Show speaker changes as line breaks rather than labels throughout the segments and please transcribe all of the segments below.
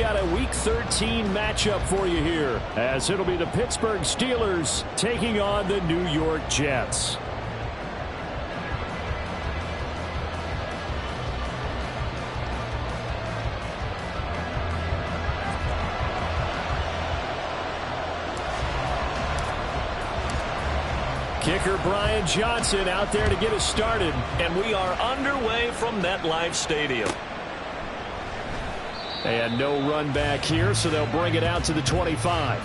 got a Week 13 matchup for you here, as it'll be the Pittsburgh Steelers taking on the New York Jets. Kicker Brian Johnson out there to get us started.
And we are underway from MetLife Stadium.
And no run back here, so they'll bring it out to the 25.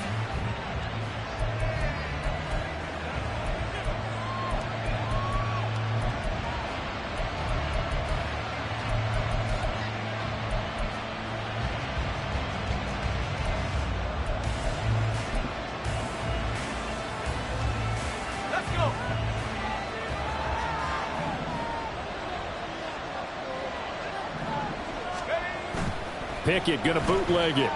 Pickett going to bootleg it.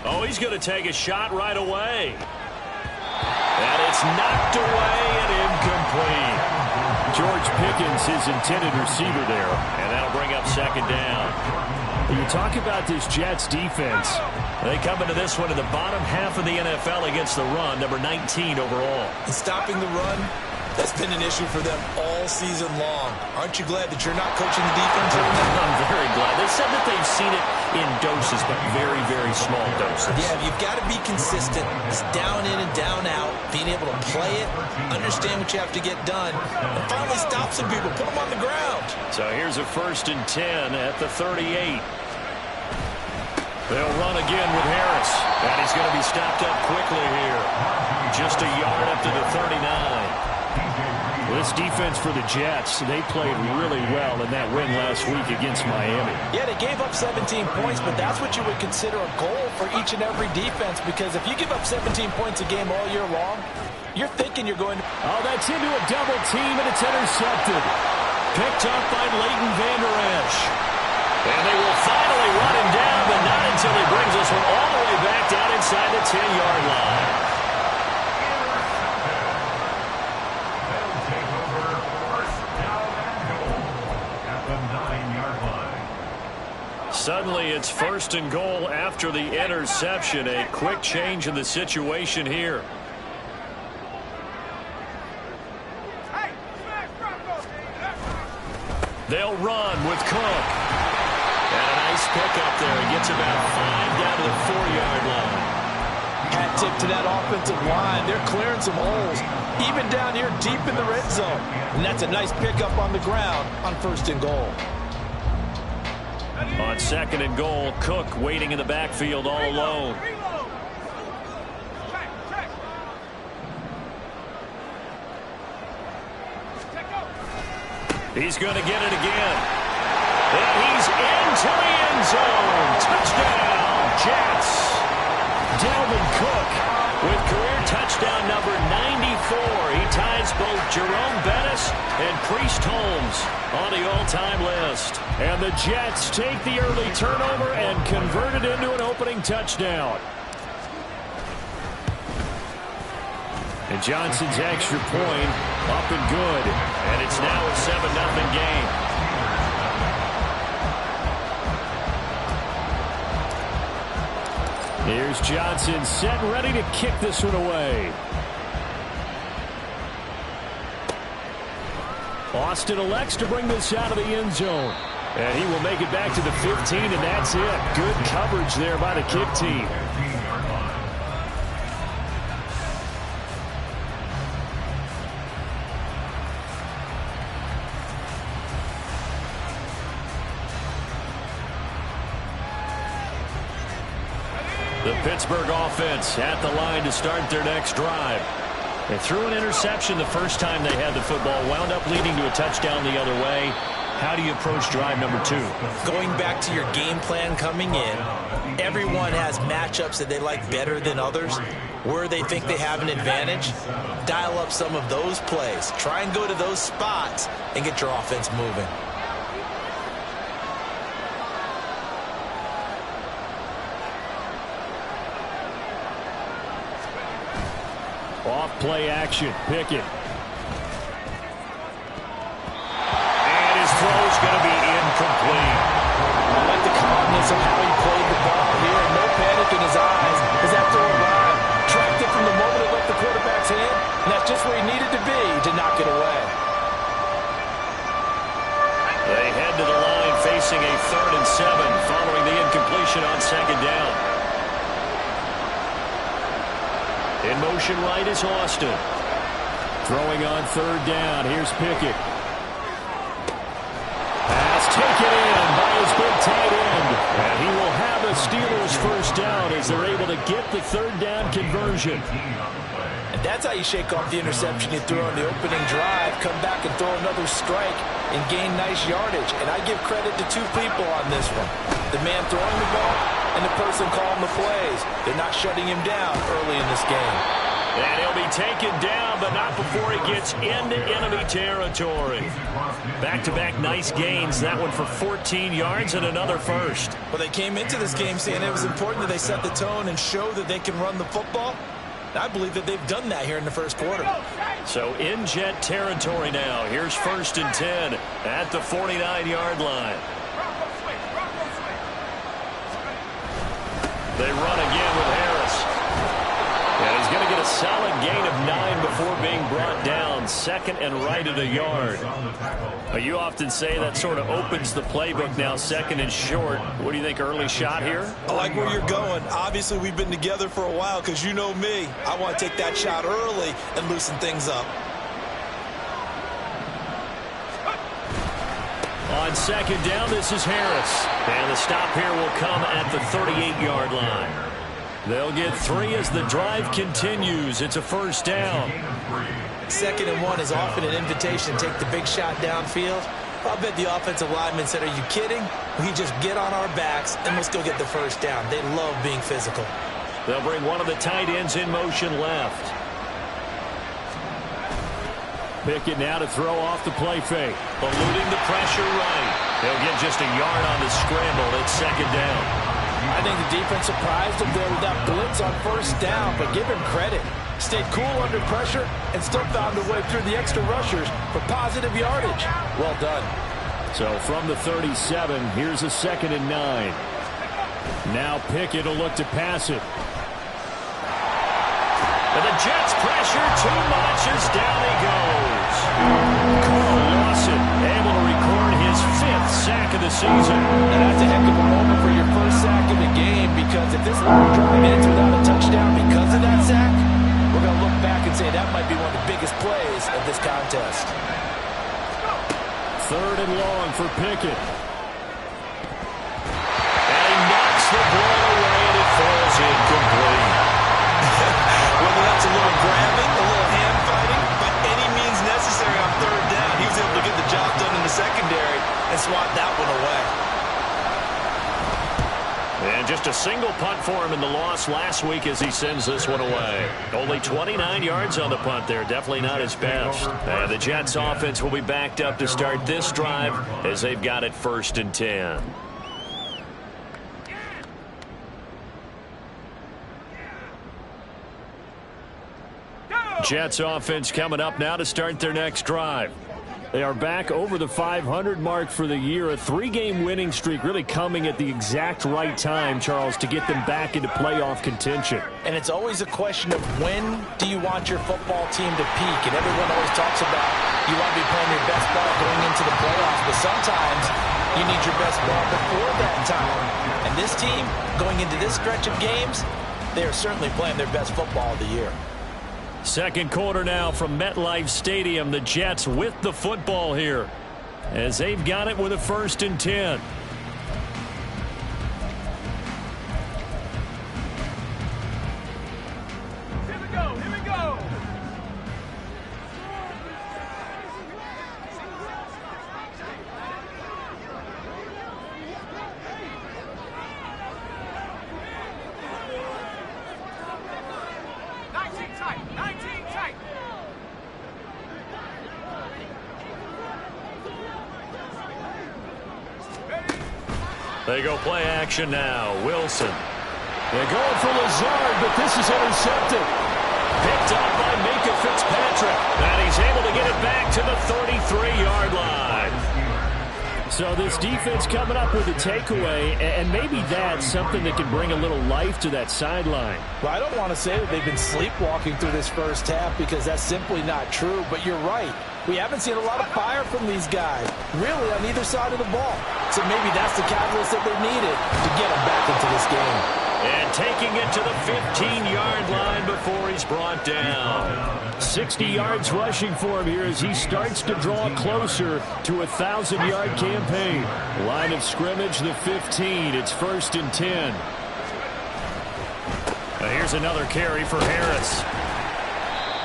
Oh, he's going to take a shot right away. And it's knocked away and incomplete.
George Pickens, his intended receiver there.
And that'll bring up second down.
You talk about this Jets defense.
They come into this one in the bottom half of the NFL against the run, number 19 overall.
And stopping the run, that's been an issue for them all season long. Aren't you glad that you're not coaching the defense?
I'm very glad. They said that they've seen it in doses, but very, very small doses.
Yeah, you've got to be consistent. It's down in and down out. Being able to play it, understand what you have to get done, and finally stop some people, put them on the ground.
So here's a 1st and 10 at the 38. They'll run again with Harris. And he's going to be stopped up quickly here. Just a yard up to the 39.
This defense for the Jets, they played really well in that win last week against Miami.
Yeah, they gave up 17 points, but that's what you would consider a goal for each and every defense, because if you give up 17 points a game all year long, you're thinking you're going to...
Oh, that's into a double team, and it's intercepted. Picked up by Leighton Vander Esch.
And they will finally run him down, but not until he brings this one all the way back down inside the 10-yard line. Suddenly it's 1st and goal after the interception. A quick change in the situation here. They'll run with Cook. And a nice pickup there. He gets about 5 down to the 4-yard line.
Hat tip to that offensive line. They're clearing some holes, even down here deep in the red zone. And that's a nice pickup on the ground on 1st and goal.
On 2nd and goal, Cook waiting in the backfield all alone. He's going to get it again. And he's into the end zone. Touchdown, Jets. Dalvin Cook with career touchdown number 94. He ties both Jerome Bettis and Priest Holmes on the all-time list.
And the Jets take the early turnover and convert it into an opening touchdown. And Johnson's extra point up and good.
And it's now a 7-0 game.
Here's Johnson set and ready to kick this one away. Austin elects to bring this out of the end zone. And he will make it back to the 15, and that's it. Good coverage there by the kick team.
The Pittsburgh offense at the line to start their next drive. They threw an interception the first time they had the football, wound up leading to a touchdown the other way. How do you approach drive number 2?
Going back to your game plan coming in, everyone has matchups that they like better than others. Where they think they have an advantage, dial up some of those plays. Try and go to those spots and get your offense moving.
Off play action. Pickett.
And his throw is going to be incomplete.
I like the calmness of how he
formation on second down. In motion right is Austin. Throwing on third down. Here's Pickett. Pass taken in by his big tight end. And he will have a Steelers first down as they're able to get the third down conversion.
And that's how you shake off the interception you threw on the opening drive, come back and throw another strike and gain nice yardage. And I give credit to two people on this one. The man throwing the ball and the person calling the plays. They're not shutting him down early in this game.
And he'll be taken down, but not before he gets into enemy territory. Back-to-back nice gains. That one for 14 yards and another first.
Well, they came into this game saying it was important that they set the tone and show that they can run the football. I believe that they've done that here in the first quarter.
So in Jet territory now. Here's 1st and 10 at the 49-yard line. They run again with Harris. And he's going to get a solid gain of 9 before being brought down. 2nd and right at a yard. You often say that sort of opens the playbook now, 2nd and short. What do you think, early shot here?
I like where you're going. Obviously, we've been together for a while because you know me. I want to take that shot early and loosen things up.
On 2nd down, this is Harris. And the stop here will come at the 38-yard line. They'll get 3 as the drive continues. It's a first down.
2nd and 1 is often an invitation to take the big shot downfield. I'll bet the offensive lineman said, are you kidding? We just get on our backs and let's go get the first down. They love being physical.
They'll bring one of the tight ends in motion left. Pickett now to throw off the play fake. Eluding the pressure right. They'll get just a yard on the scramble. It's 2nd down.
I think the defense surprised him there with that blitz on first down, but give him credit. Stayed cool under pressure and still found a way through the extra rushers for positive yardage. Well done.
So from the 37, here's a 2nd and 9. Now Pickett will look to pass it. And the Jets pressure too much as down he goes. Carl Lawson able to record his 5th sack of the season.
And that's a heck of a moment for your first sack of the game, because if this long drive ends without a touchdown because of that sack, we're going to look back and say that might be one of the biggest plays of this contest.
3rd and long for Pickett. And he knocks the ball away and it falls incomplete.
Whether that's a little grabbing, a little hand fighting, by any means necessary on 3rd down, he was able to get the job done in the secondary and swat that one away.
And just a single punt for him in the loss last week as he sends this one away. Only 29 yards on the punt there. Definitely not his best. And the Jets offense will be backed up to start this drive as they've got it 1st and 10. Jets offense coming up now to start their next drive. They are back over the 500 mark for the year. A 3-game winning streak really coming at the exact right time, Charles, to get them back into playoff contention.
And it's always a question of when do you want your football team to peak? And everyone always talks about you want to be playing your best ball going into the playoffs, but sometimes you need your best ball before that time. And this team, going into this stretch of games, they are certainly playing their best football of the year.
2nd quarter now from MetLife Stadium. The Jets with the football here as they've got it with a 1st and 10. They go play action now. Wilson. They're going for Lazard, but this is intercepted. Picked up by Minka Fitzpatrick. And he's able to get it back to the 33-yard line. So this defense coming up with a takeaway, and maybe that's something that can bring a little life to that sideline.
Well, I don't want to say that they've been sleepwalking through this first half because that's simply not true, but you're right.
We haven't seen a lot of fire from these guys, really, on either side of the ball. So maybe that's the catalyst that they needed to get them back into this game.
And taking it to the 15-yard line before he's brought down. 60 yards rushing for him here as he starts to draw closer to a 1,000-yard campaign. Line of scrimmage, the 15. It's 1st and 10. Here's another carry for Harris.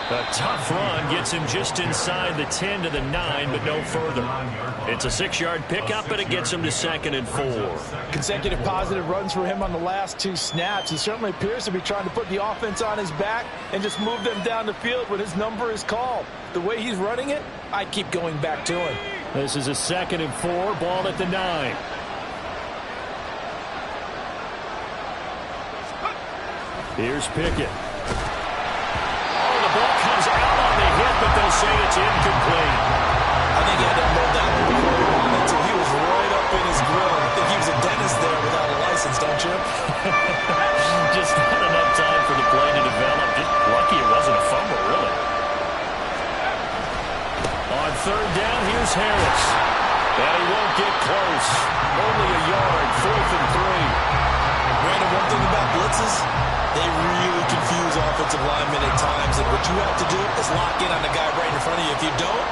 A tough run gets him just inside the 10 to the 9, but no further. It's a 6-yard pickup, but it gets him to 2nd and 4.
Consecutive positive runs for him on the last 2 snaps. He certainly appears to be trying to put the offense on his back and just move them down the field when his number is called. The way he's running it, I keep going back to him.
This is a 2nd and 4, ball at the 9. Here's Pickett. Ball comes out on the hit, but they'll say it's incomplete.
I think he had to hold that one before he wanted to. He was right up in his grill. I think he was a dentist there without a license, don't you?
Just not enough time for the play to develop. Just lucky it wasn't a fumble, really. On 3rd down, here's Harris. And he won't get close. Only a yard, 4th and 3.
Brandon, one thing about blitzes, they really confuse offensive linemen at times, and what you have to do is lock in on the guy right in front of you. If you don't,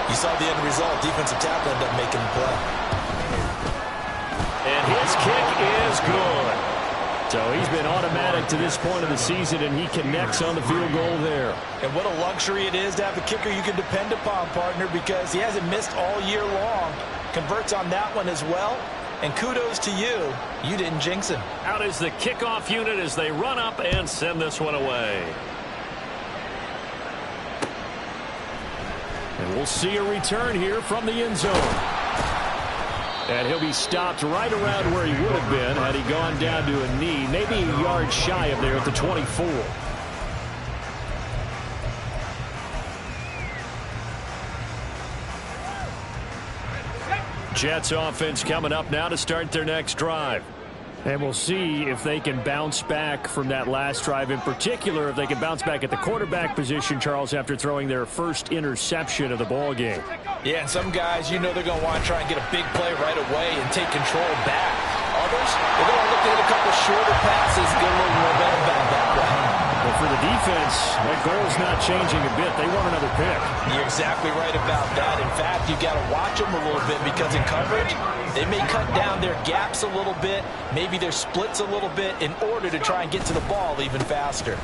you saw the end result. Defensive tackle ended up making the play.
And his kick is good. So he's been automatic to this point of the season, and he connects on the field goal there.
And what a luxury it is to have a kicker you can depend upon, partner, because he hasn't missed all year long. Converts on that one as well. And kudos to you. You didn't jinx him.
Out is the kickoff unit as they run up and send this one away. And we'll see a return here from the end zone. And he'll be stopped right around where he would have been had he gone down to a knee. Maybe a yard shy of there at the 24. Jets offense coming up now to start their next drive. And we'll see if they can bounce back from that last drive. In particular, if they can bounce back at the quarterback position, Charles, after throwing their first interception of the ball game.
Yeah, and some guys, you know they're going to want to try and get a big play right away and take control back. Others, they're going to look at a couple shorter passes, get a little more momentum back that way.
But for the defense, that goal's not changing a bit. They want another pick.
You're exactly right about that. In fact, you've got to watch them a little bit because in coverage, they may cut down their gaps a little bit, maybe their splits a little bit in order to try and get to the ball even faster.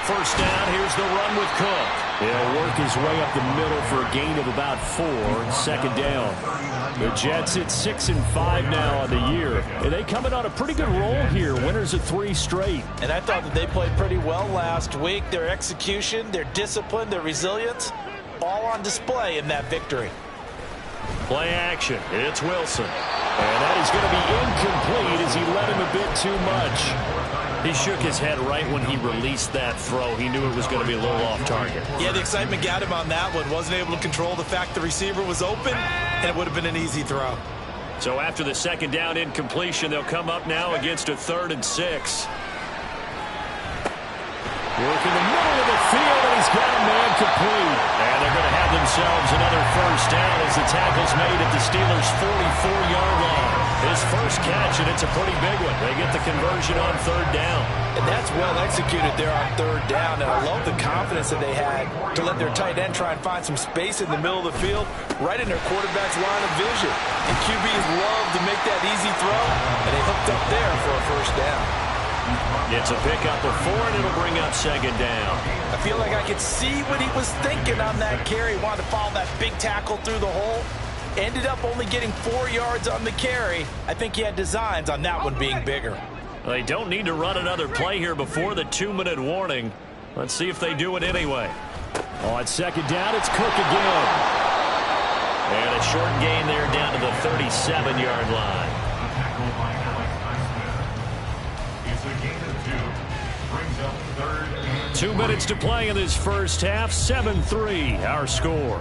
First down, here's the run with Cook. He'll work his way up the middle for a gain of about 4. 2nd down. The Jets at 6-5 now on the year. And they coming on a pretty good roll here. Winners of 3 straight.
And I thought that they played pretty well last week. Their execution, their discipline, their resilience, all on display in that victory.
Play action. It's Wilson. And that is going to be incomplete as he led him a bit too much. He shook his head right when he released that throw. He knew it was going to be a little off target.
Yeah, the excitement got him on that one. Wasn't able to control the fact the receiver was open, and it would have been an easy throw.
So after the 2nd down incompletion, they'll come up now against a 3rd and 6. Work in the middle of the field, and he's got a man complete. And they're going to have themselves another first down as the tackle's made at the Steelers' 44-yard line. His first catch, and it's a pretty big one. They get the conversion on 3rd down.
And that's well executed there on 3rd down. And I love the confidence that they had to let their tight end try and find some space in the middle of the field, right in their quarterback's line of vision. And QBs love to make that easy throw, and they hooked up there for a first down.
It's a pickup of 4, and it'll bring up 2nd down.
I feel like I could see what he was thinking on that carry. Wanted to follow that big tackle through the hole. Ended up only getting 4 yards on the carry. I think he had designs on that one being bigger.
They don't need to run another play here before the 2-minute warning. Let's see if they do it anyway. On 2nd down, it's Cook again. And a short gain there down to the 37-yard line. 2 minutes to play in this first half. 7-3, our score.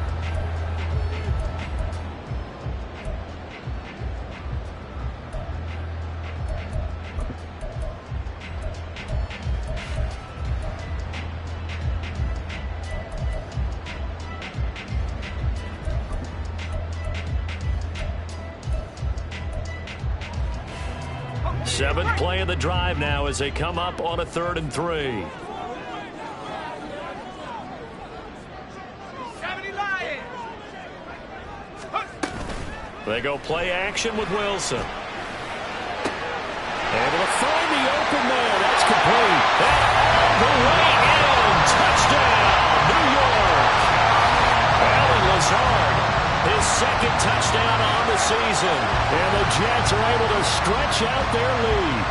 Seventh play of the drive now as they come up on a 3rd and 3. They go play action with Wilson. Able to find the open man. That's complete. And the way in. Touchdown, New York. Allen Lazard, his 2nd touchdown on the season. And the Jets are able to stretch out their lead.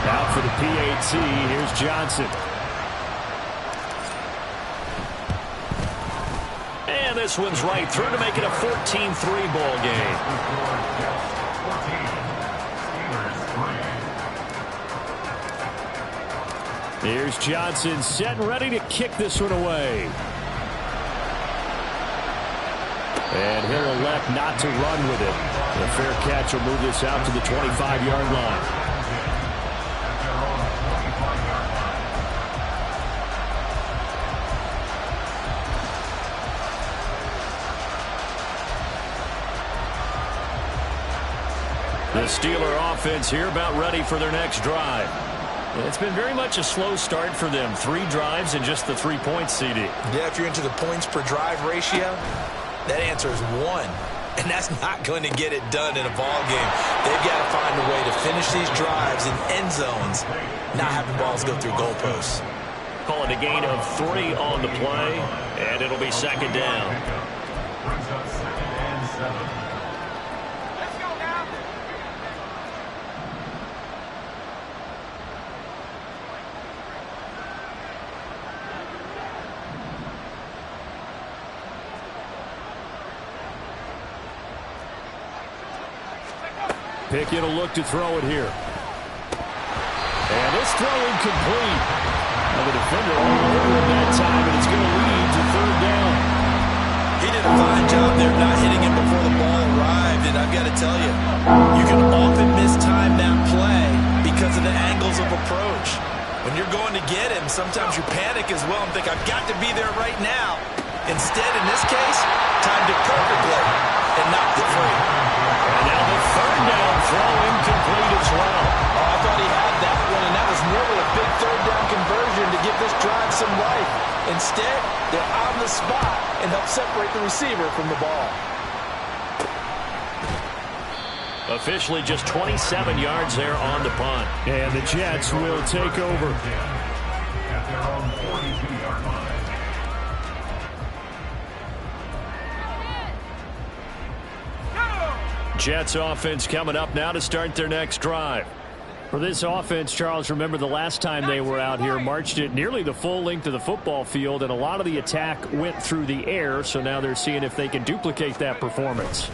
Out for the PAT, here's Johnson. And this one's right through to make it a 14-3 ball game. Here's Johnson set and ready to kick this one away. And he'll elect not to run with it. The fair catch will move this out to the 25-yard line. The Steeler offense here about ready for their next drive. It's been very much a slow start for them. 3 drives and just the 3 points, CD.
Yeah, if you're into the points per drive ratio, that answer is 1. And that's not going to get it done in a ball game. They've got to find a way to finish these drives in end zones, not having balls go through goalposts.
Call it a gain of 3 on the play, and it'll be 2nd down. Pickett will look to throw it here. And this throw incomplete. Now the defender all over him that time, and it's going to lead to 3rd down.
He did a fine job there not hitting him before the ball arrived, and I've got to tell you, you can often mistime that play because of the angles of approach. When you're going to get him, sometimes you panic as well and think, I've got to be there right now. Instead, in this case, timed it perfectly and knocked it free.
And now the 3rd down throw incomplete as well.
Oh, I thought he had that one, and that was nearly a big 3rd down conversion to give this drive some life. Instead, they're on the spot and help separate the receiver from the ball.
Officially just 27 yards there on the punt. And the Jets will take over. Jets offense coming up now to start their next drive. For this offense, Charles, remember the last time they were out here, marched it nearly the full length of the football field, and a lot of the attack went through the air, so now they're seeing if they can duplicate that performance.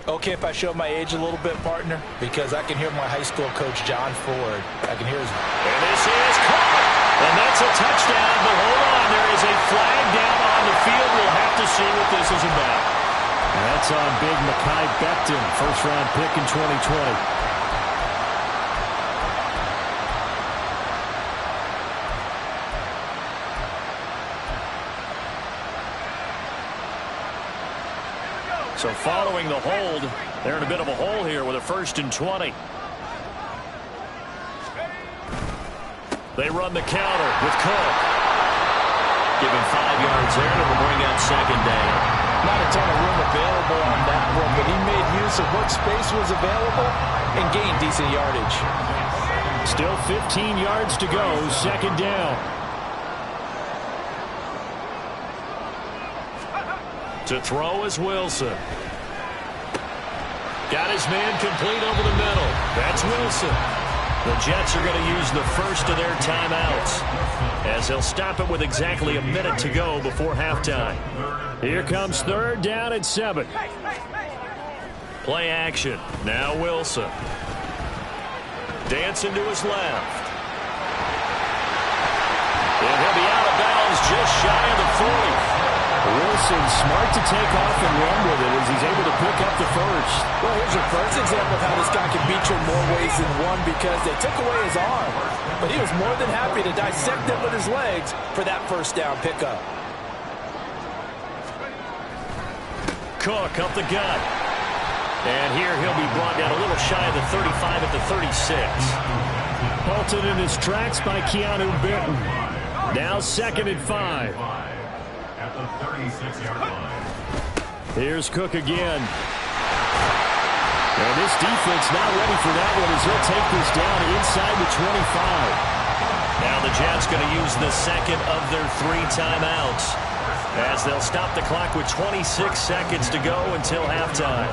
Okay, if I show my age a little bit, partner, because I can hear my high school coach, John Ford. I can hear his...
And this is caught, and that's a touchdown, but hold on, there is a flag down on the field. We'll have to see what this is about. That's on big Mekhi Becton, first-round pick in 2020. So following the hold, they're in a bit of a hole here with a 1st and 20. They run the counter with Cook. Give him 5 yards there, and it'll bring out 2nd down.
Not a ton of room available on that one, but he made use of what space was available and gained decent yardage.
Still 15 yards to go, 2nd down. To throw is Wilson. Got his man complete over the middle. That's Wilson. The Jets are going to use the first of their timeouts, as they'll stop it with exactly a minute to go before halftime. Here comes 3rd down and 7. Play action. Now Wilson. Dancing to his left. And he'll be out of bounds just shy of the 40. Wilson smart to take off and run with it as he's able to pick up the first.
Well, here's your first example of how this guy can beat you in more ways than one, because they took away his arm. But he was more than happy to dissect them with his legs for that 1st down pickup.
Cook up the gut. And here he'll be brought down a little shy of the 35 at the 36.
Halted in his tracks by Keanu Benton. Now 2nd and 5.
At the 36-yard line.
Here's Cook again.
And this defense not ready for that one as he'll take this down inside the 25. Now the Jets going to use the second of their 3 timeouts as they'll stop the clock with 26 seconds to go until halftime.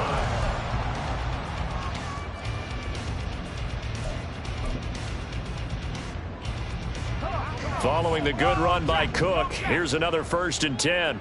Following the good run by Cook, here's another 1st and 10.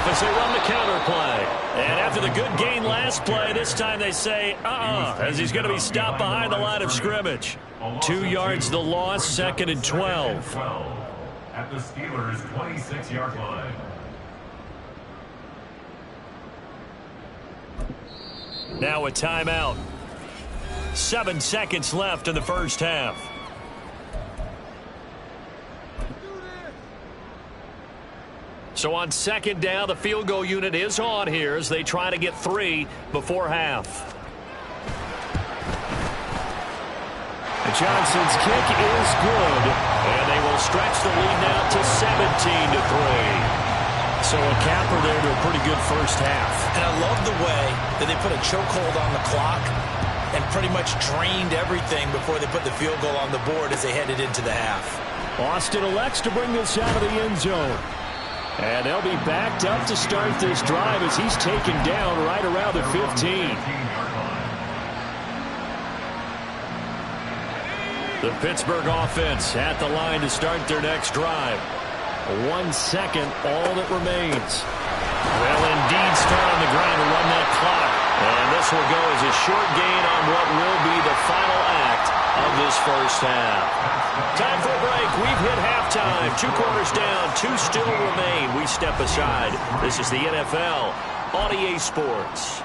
As they run the counter play. And after the good gain last play, this time they say, as he's going to be stopped behind the line of scrimmage. 2 yards the loss, 2nd and 12.
At the Steelers' 26-yard line.
Now a timeout. 7 seconds left in the first half. So on 2nd down, the field goal unit is on here as they try to get 3 before half.
And Johnson's kick is good.
And they will stretch the lead now to 17-3. So a capper there to a pretty good first half.
And I love the way that they put a chokehold on the clock and pretty much drained everything before they put the field goal on the board as they headed into the half.
Austin elects to bring this out of the end zone.
And they'll be backed up to start this drive as he's taken down right around the 15. The Pittsburgh offense at the line to start their next drive. 1 second, all that remains. Well, indeed, start on the ground to run that clock. And this will go as a short gain on what will be the final act of this first half. Time for a break. We've hit halftime. 2 quarters down, 2 still remain. We step aside. This is the NFL on EA Sports.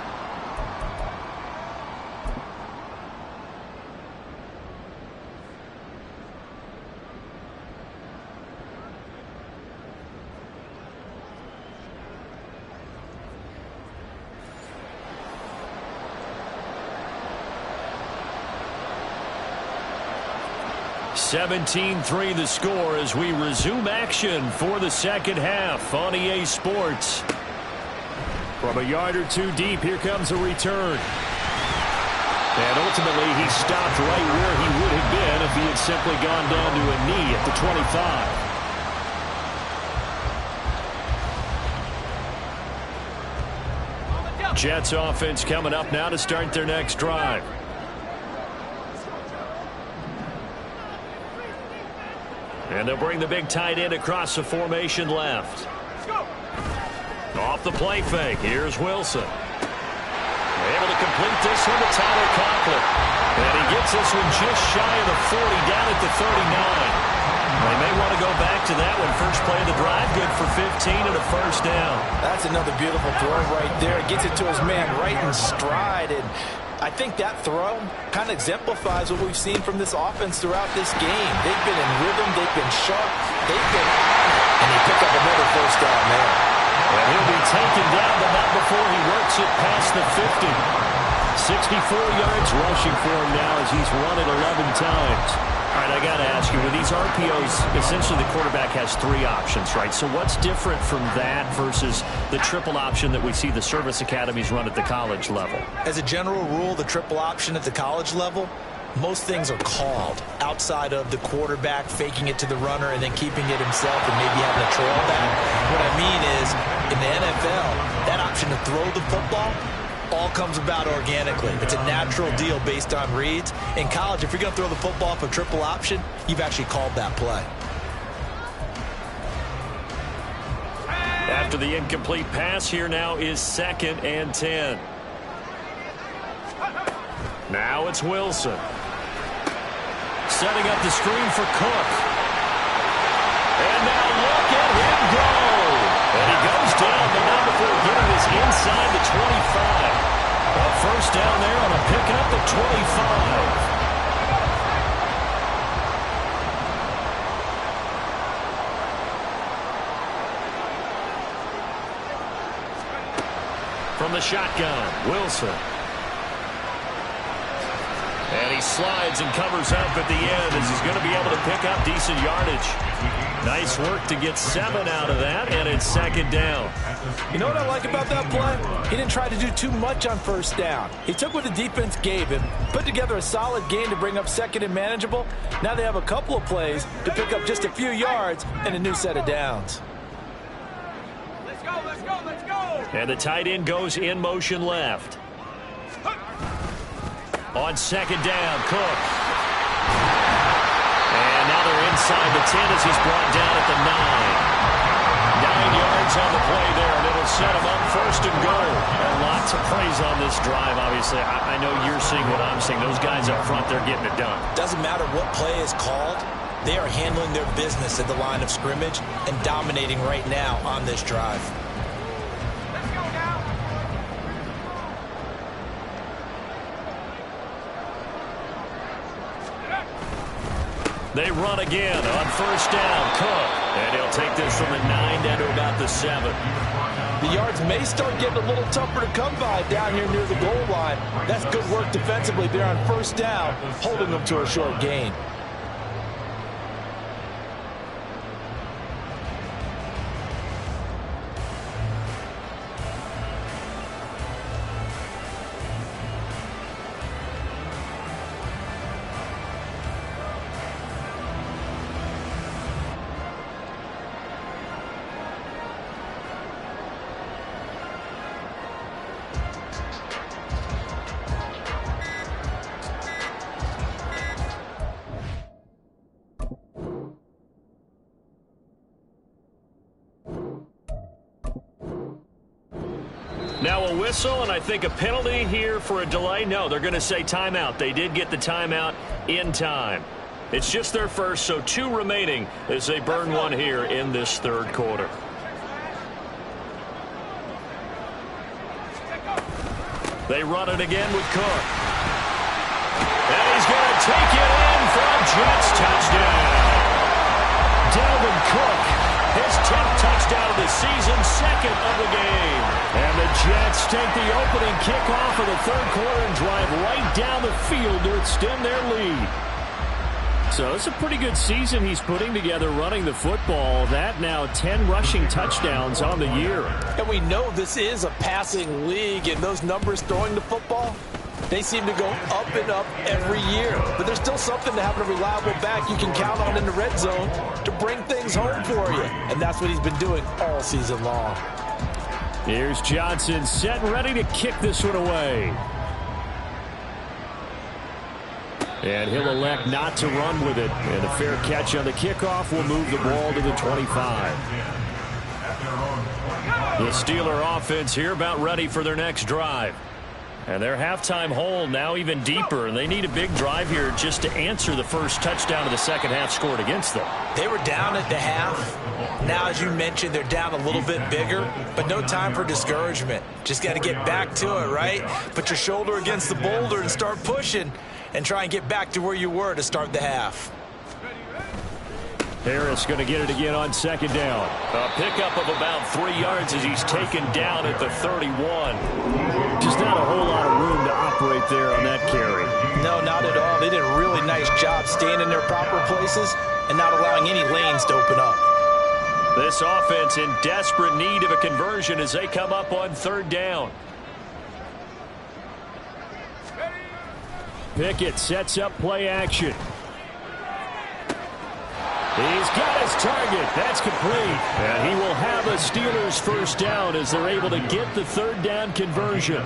(17-3) the score as we resume action for the second half on EA Sports.
From a yard or 2 deep, here comes a return.
And ultimately, he stopped right where he would have been if he had simply gone down to a knee at the 25. Jets offense coming up now to start their next drive. And they'll bring the big tight end across the formation left. Off the play fake. Here's Wilson. Able to complete this one to Tyler Conklin. And he gets this one just shy of the 40, down at the 39. They may want to go back to that one. First play of the drive, good for 15 and a first down.
That's another beautiful throw right there. Gets it to his man right in stride. And I think that throw kind of exemplifies what we've seen from this offense throughout this game. They've been in rhythm. They've been sharp. They've been on it. And he picked up another first down there.
And he'll be taken down, but not before he works it past the 50. 64 yards rushing for him now as he's run it 11 times. All right, I got to ask you, with these RPOs, essentially the quarterback has 3 options, right? So what's different from that versus the triple option that we see the service academies run at the college level?
As a general rule, the triple option at the college level, most things are called outside of the quarterback faking it to the runner and then keeping it himself and maybe having a trail back. What I mean is, in the NFL, that option to throw the football all comes about organically. It's a natural deal based on reads. In college, if you're going to throw the football for triple option, you've actually called that play.
After the incomplete pass, here now is 2nd and 10. Now it's Wilson. Setting up the screen for Cook. And now look at him go. And he goes down, but not before getting this inside the 25. A first down there on a pickup at 25. from the shotgun. Wilson. And he slides and covers up at the end as he's going to be able to pick up decent yardage. Nice work to get 7 out of that, and it's second down.
You know what I like about that play? He didn't try to do too much on first down. He took what the defense gave him, put together a solid game to bring up second and manageable. Now they have a couple of plays to pick up just a few yards and a new set of downs.
Let's go, let's go, let's go!
And the tight end goes in motion left. On second down, Cook. And now they're inside the 10 as he's brought down at the 9. 9 yards on the play there, and it'll set him up first and goal. And lots of praise on this drive, obviously. I know you're seeing what I'm seeing. Those guys up front, they're getting it done.
Doesn't matter what play is called. They are handling their business at the line of scrimmage and dominating right now on this drive.
They run again on first down. Cook. And he'll take this from the 9 down to about the 7.
The yards may start getting a little tougher to come by down here near the goal line. That's good work defensively there on first down, holding them to a short gain.
Now a whistle, and I think a penalty here for a delay. No, they're going to say timeout. They did get the timeout in time. It's just their first, so 2 remaining as they burn one here in this third quarter. They run it again with Cook. And he's going to take it in for a Jets touchdown. Dalvin Cook. His 10th touchdown of the season, 2nd of the game. And the Jets take the opening kickoff of the third quarter and drive right down the field to extend their lead. So it's a pretty good season he's putting together running the football. That now 10 rushing touchdowns on the year.
And we know this is a passing league, and those numbers throwing the football, they seem to go up and up every year. But there's still something to having a reliable back you can count on in the red zone to bring things home for you. And that's what he's been doing all season long.
Here's Johnson set and ready to kick this one away. And he'll elect not to run with it. And a fair catch on the kickoff will move the ball to the 25. The Steeler offense here about ready for their next drive. And their halftime hole now even deeper, and they need a big drive here just to answer the first touchdown of the second half scored against them.
They were down at the half. Now, as you mentioned, they're down a little bit bigger, but no time for discouragement. Just got to get back to it, right? Put your shoulder against the boulder and start pushing and try and get back to where you were to start the half.
Harris going to get it again on second down. A pickup of about 3 yards as he's taken down at the 31. Just not a whole lot of room to operate there on that carry.
No, not at all. They did a really nice job staying in their proper places and not allowing any lanes to open up.
This offense in desperate need of a conversion as they come up on third down. Pickett sets up play action. He's got his target. That's complete. And he will have a Steelers first down as they're able to get the third down conversion.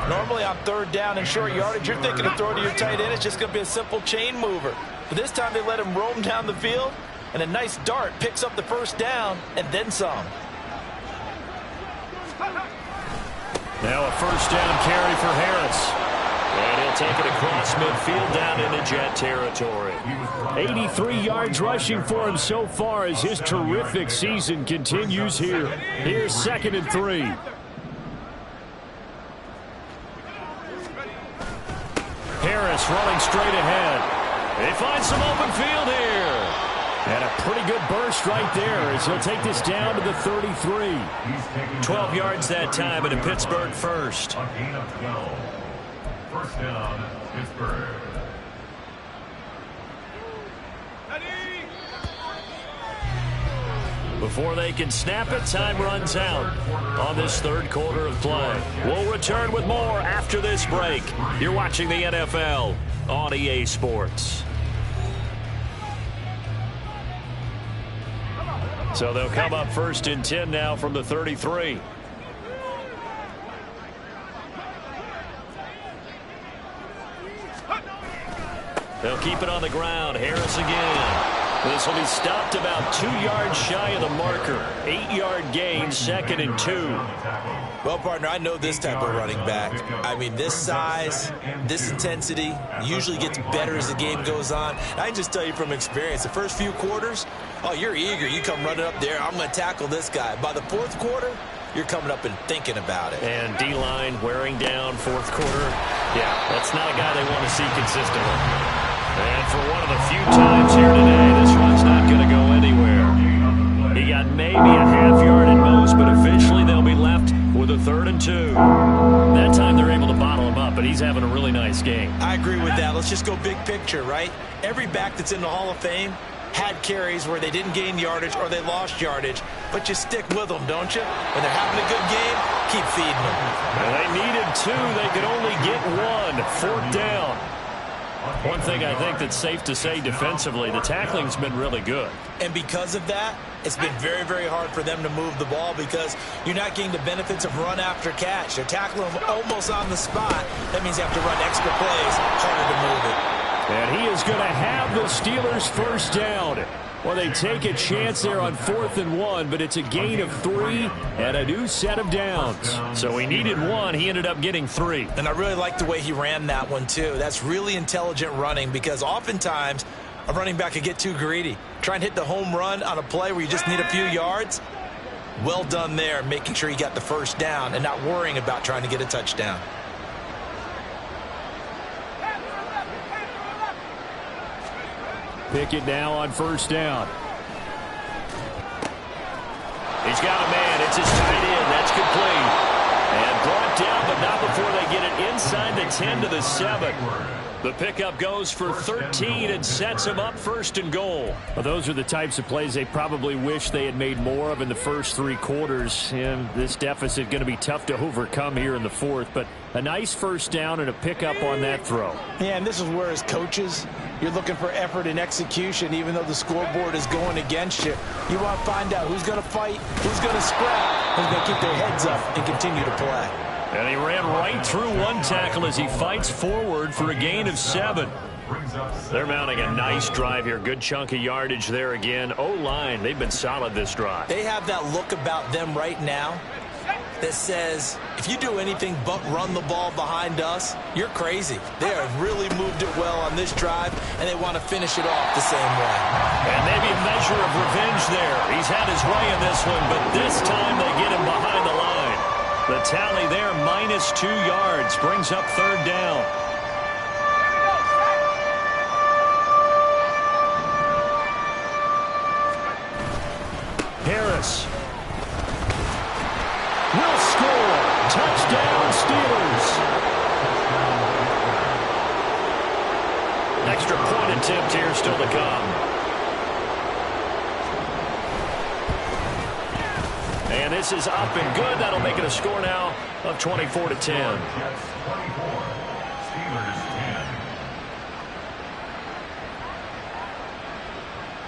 Normally on third down and short yardage, you're thinking of throwing to your tight end. It's just going to be a simple chain mover. But this time they let him roam down the field, and a nice dart picks up the first down and then some.
Now a first down carry for Harris. And he'll take it across midfield down into Jet territory. 83 yards rushing for him so far as his terrific season continues here. Here's 2nd and 3. Harris running straight ahead. They find some open field here. And a pretty good burst right there as he'll take this down to the 33.
12 yards that time and a Pittsburgh first.
A gain of 12. First down, Pittsburgh.
Before they can snap it, time runs out on this third quarter of play. We'll return with more after this break. You're watching the NFL on EA Sports.
So they'll come up first and 10 now from the 33.
They'll keep it on the ground. Harris again. This will be stopped about 2 yards shy of the marker. 8-yard gain, 2nd and 2.
Well, partner, I know this type of running back. I mean, this size, this intensity usually gets better as the game goes on. I can just tell you from experience, the first few quarters, oh, you're eager. You come running up there, I'm going to tackle this guy. By the fourth quarter, you're coming up and thinking about it.
And D-line wearing down fourth quarter. Yeah, that's not a guy they want to see consistently. And for one of the few times here today, this one's not going to go anywhere. He got maybe a half yard at most, but officially they'll be left with a 3rd and 2.
That time they're able to bottle him up, but he's having a really nice game.
I agree with that. Let's just go big picture, right? Every back that's in the Hall of Fame had carries where they didn't gain yardage or they lost yardage, but you stick with them, don't you? When they're having a good game, keep feeding them.
And they needed 2. They could only get 1. 4th down. One thing I think that's safe to say defensively, the tackling's been really good.
And because of that, it's been very, very hard for them to move the ball because you're not getting the benefits of run after catch. They're tackling them almost on the spot. That means you have to run extra plays, harder to move it.
And he is going to have the Steelers first down. Well, they take a chance there on 4th and 1, but it's a gain of 3 and a new set of downs. So he needed 1. He ended up getting 3.
And I really like the way he ran that one, too. That's really intelligent running because oftentimes a running back could get too greedy. Try and hit the home run on a play where you just need a few yards. Well done there, making sure he got the first down and not worrying about trying to get a touchdown.
Pickett now on first down.
He's got a man. It's his tight end. That's complete. And brought down, but not before they get it inside the 10 to the 7. The pickup goes for 13 and sets him up 1st and goal.
Well, those are the types of plays they probably wish they had made more of in the first 3 quarters. And this deficit going to be tough to overcome here in the 4th. But a nice first down and a pickup on that throw.
Yeah, and this is where as coaches, you're looking for effort and execution, even though the scoreboard is going against you. You want to find out who's going to fight, who's going to scrap, who's going to keep their heads up and continue to play.
And he ran right through one tackle as he fights forward for a gain of 7.
They're mounting a nice drive here. Good chunk of yardage there again. O-line, they've been solid this drive.
They have that look about them right now that says, if you do anything but run the ball behind us, you're crazy. They have really moved it well on this drive, and they want to finish it off the same way.
And maybe a measure of revenge there. He's had his way in this one, but this time they get him behind the line. The tally there, -2 yards, brings up 3rd down.
Harris will score. Touchdown, Steelers.
Extra point attempt here still to come.
And this is up and good. That'll make it a score now of 24-10.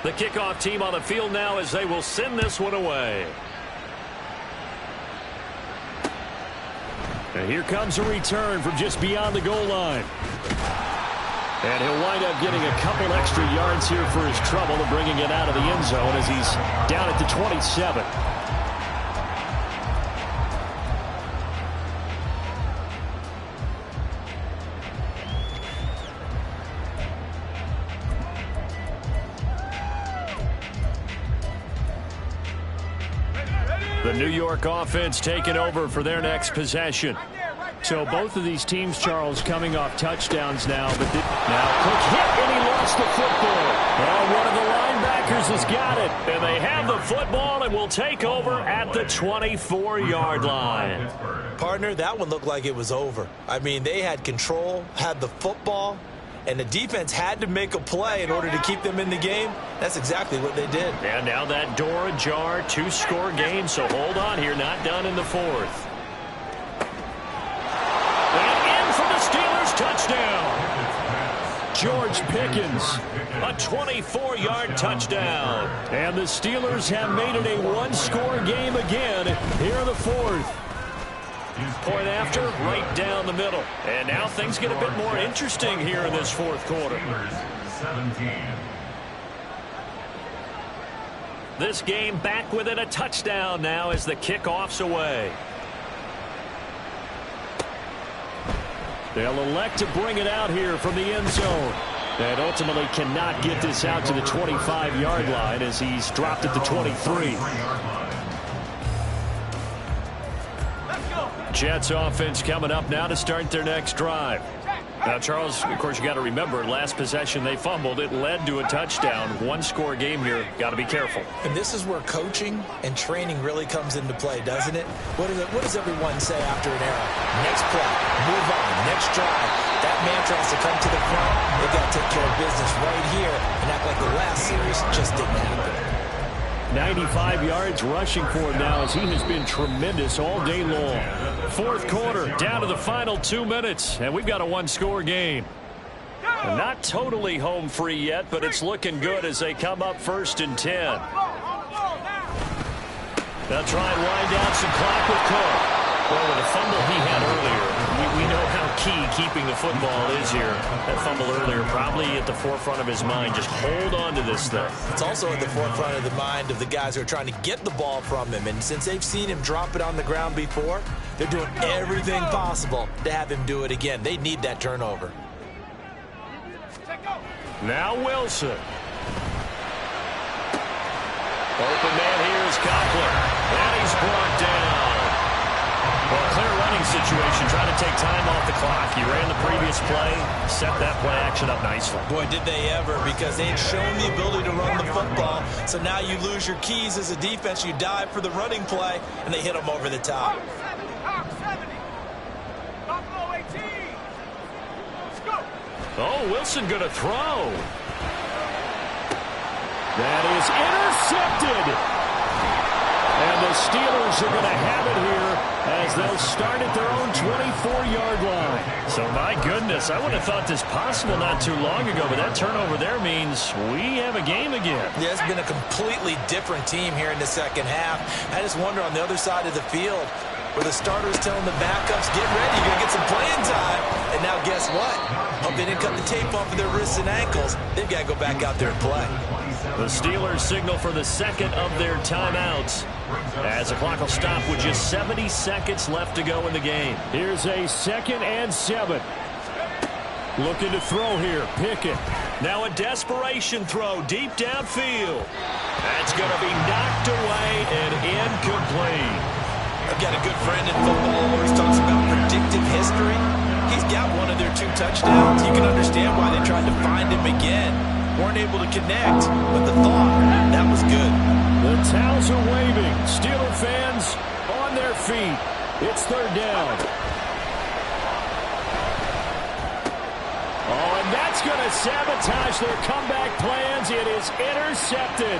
The kickoff team on the field now as they will send this one away. And here comes a return from just beyond the goal line. And he'll wind up getting a couple extra yards here for his trouble and bringing it out of the end zone as he's down at the 27. The New York offense taking over for their next possession. So both of these teams, Charles, coming off touchdowns now. But now quick hit, and he lost the football. Well, one of the linebackers Packers has got it. And they have the football and will take over at the 24-yard line.
Partner, that one looked like it was over. I mean, they had control, had the football, and the defense had to make a play in order to keep them in the game. That's exactly what they did.
And now that door ajar, 2-score game, so hold on here, not done in the fourth. And in for the Steelers, touchdown. George Pickens, a 24-yard touchdown. And the Steelers have made it a 1-score game again here in the fourth. Point after, right down the middle. And now things get a bit more interesting here in this fourth quarter. This game back within a touchdown now as the kickoff's away. They'll elect to bring it out here from the end zone. And ultimately cannot get this out to the 25-yard line as he's dropped at the 23. Jets offense coming up now to start their next drive. Now, Charles, of course, you got to remember, last possession they fumbled. It led to a touchdown. 1-score game here. Got to be careful.
And this is where coaching and training really comes into play, doesn't it? What does everyone say after an error? Next play, move on, next drive. That mantra has to come to the front. They've got to take care of business right here and act like the last series just didn't happen.
95 yards rushing for him now as he has been tremendous all day long. Fourth quarter, down to the final 2 minutes, and we've got a 1-score game. Not totally home free yet, but it's looking good as they come up 1st and 10. They'll try and wind down some clock with Cook. Well, with the fumble he had earlier, we know how key keeping the football is here. That fumble earlier probably at the forefront of his mind. Just hold on to this thing.
It's also at the forefront of the mind of the guys who are trying to get the ball from him. And since they've seen him drop it on the ground before, they're doing everything possible to have him do it again. They need that turnover.
Now Wilson. Open man here is Coughlin. And he's brought down. Well, clear running situation, trying to take time off the clock. He ran the previous play, set that play action up nicely.
Boy, did they ever, because they had shown the ability to run the football. So now you lose your keys as a defense. You dive for the running play, and they hit them over the top.
Oh, Wilson going to throw. That is intercepted. And the Steelers are going to have it here as they'll start at their own 24-yard line. So, my goodness, I would have thought this possible not too long ago, but that turnover there means we have a game again.
Yeah, it's been a completely different team here in the second half. I just wonder on the other side of the field where the starters telling the backups, get ready, you're going to get some playing time. And now guess what? Hope they didn't cut the tape off of their wrists and ankles. They've got to go back out there and play.
The Steelers signal for the second of their timeouts as the clock will stop with just 70 seconds left to go in the game. Here's a 2nd and 7. Looking to throw here. Pickett. Now a desperation throw deep downfield. That's going to be knocked away and incomplete.
I've got a good friend in football who always talks about predictive history. He's got one of their 2 touchdowns. You can understand why they tried to find him again. Weren't able to connect, but the thought, that was good.
The towels are waving. Steeler fans on their feet. It's 3rd down. Oh, and that's going to sabotage their comeback plans. It is intercepted.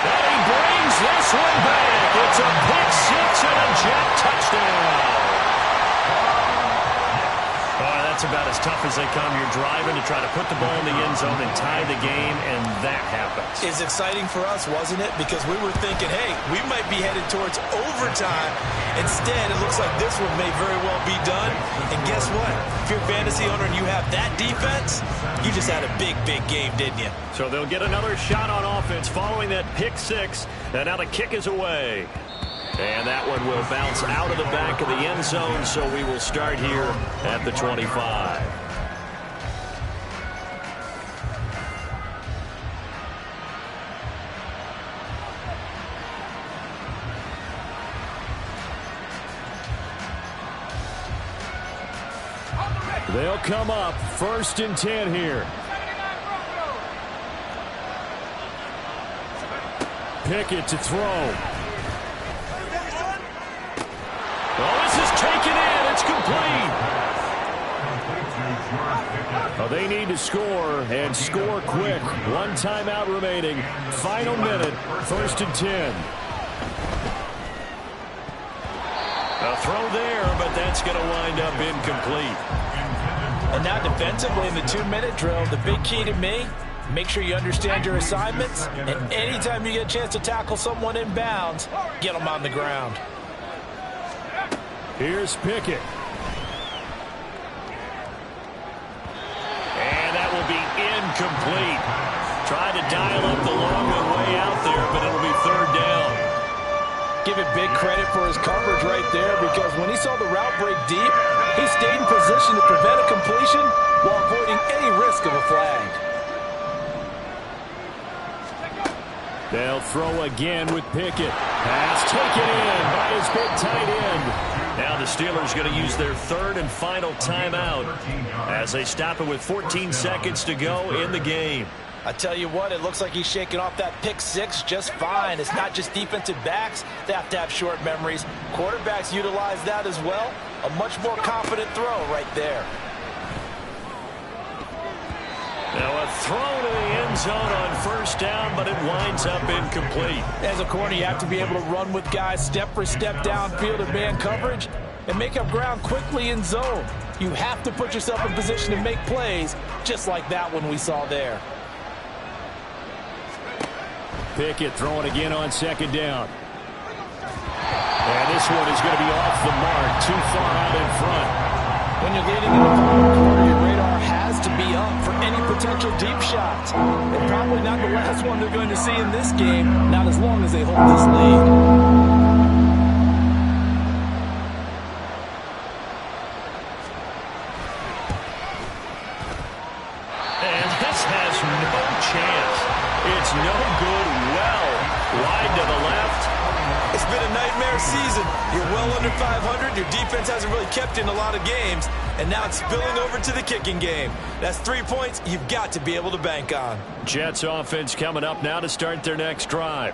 And he brings this one back. It's a pick 6 and a jet touchdown. That's about as tough as they come. You're driving to try to put the ball in the end zone and tie the game, and that happens.
It's exciting for us, wasn't it? Because we were thinking, hey, we might be headed towards overtime. Instead, it looks like this one may very well be done. And guess what? If you're a fantasy owner and you have that defense, you just had a big, big game, didn't you?
So they'll get another shot on offense following that pick 6. And now the kick is away. And that one will bounce out of the back of the end zone, so we will start here at the 25. They'll come up 1st and 10 here. Pickett to throw. Oh, this is taken in. It's complete. Oh, they need to score, and score quick. One timeout remaining. Final minute, 1st and 10. A throw there, but that's going to wind up incomplete.
And now defensively in the 2-minute drill, the big key to me, make sure you understand your assignments, and anytime you get a chance to tackle someone in bounds, get them on the ground.
Here's Pickett. And that will be incomplete. Tried to dial up the long one way out there, but it'll be 3rd down.
Give it big credit for his coverage right there, because when he saw the route break deep, he stayed in position to prevent a completion while avoiding any risk of a flag.
They'll throw again with Pickett. Pass taken in by his big tight end. Now the Steelers going to use their 3rd and final timeout as they stop it with 14 seconds to go in the game.
I tell you what, it looks like he's shaking off that pick 6 just fine. It's not just defensive backs that have to have short memories. Quarterbacks utilize that as well. A much more confident throw right there.
Now a throw to the end zone on 1st down, but it winds up incomplete.
As a corner, you have to be able to run with guys step for step downfield in man coverage and make up ground quickly in zone. You have to put yourself in position to make plays, just like that one we saw there.
Pickett throwing again on 2nd down. And this one is going to be off the mark, too far out in front.
When you're leading in the final quarter, your radar has to be up for any potential deep shots. And probably not the last one they're going to see in this game, not as long as they hold this lead.
And this has no chance. It's no good. Wide to the left.
It's been a nightmare season. You're well under 500. Your defense hasn't really kept in a lot of games. And now it's spilling over to the kicking game. That's 3 points you've got to be able to bank on.
Jets offense coming up now to start their next drive.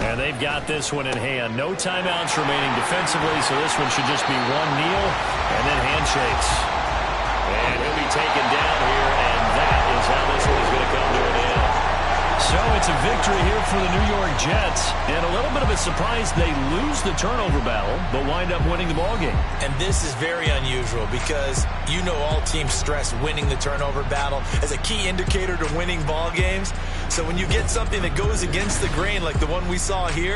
And they've got this one in hand. No timeouts remaining defensively, so this one should just be one kneel and then handshakes. And he'll be taken down here, and that is how this one is going to come to an end. So it's a victory here for the New York Jets, and a little bit of a surprise they lose the turnover battle, but wind up winning the ballgame.
And this is very unusual because you know all teams stress winning the turnover battle as a key indicator to winning ball games. So when you get something that goes against the grain like the one we saw here,